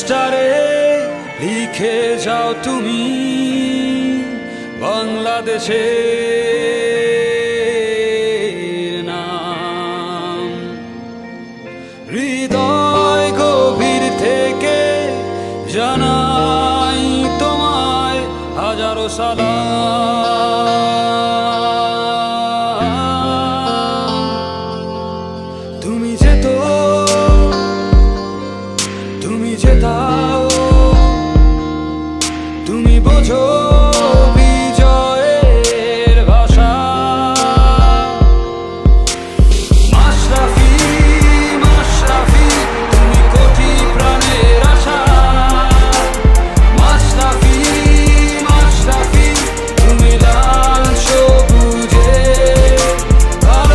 পোস্টারে লিখে যাও তুমি বাংলাদেশের নাম। হৃদয় গভীর থেকে জানাই তোমায় হাজারো সালাম। তুমি যেতাও, তুমি বোঝো বিজয়ের ভাষা। মাশরাফি মাশরাফি তুমি কোটি প্রাণের আশা। মাশরাফি মাশরাফি তুমি লাল সবুজে ভালোবাসা।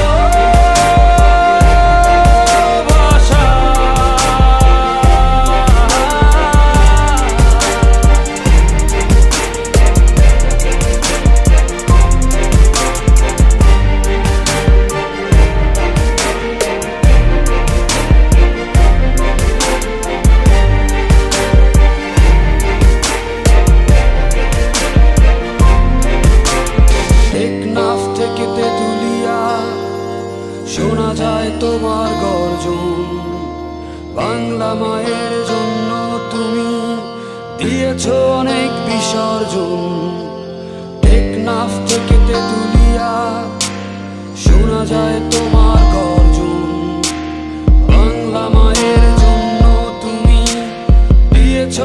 টেকনাফ থেকে তেঁতুলিয়া শোনা যায় তোমার গর্জন। বাংলা মায়ের জন্য তুমি দিয়েছ অনেক বিসর্জন। টেকনাফ থেকে তেঁতুলিয়া শোনা যায় তোমার গর্জন। বাংলা মায়ের জন্য তুমি দিয়েছ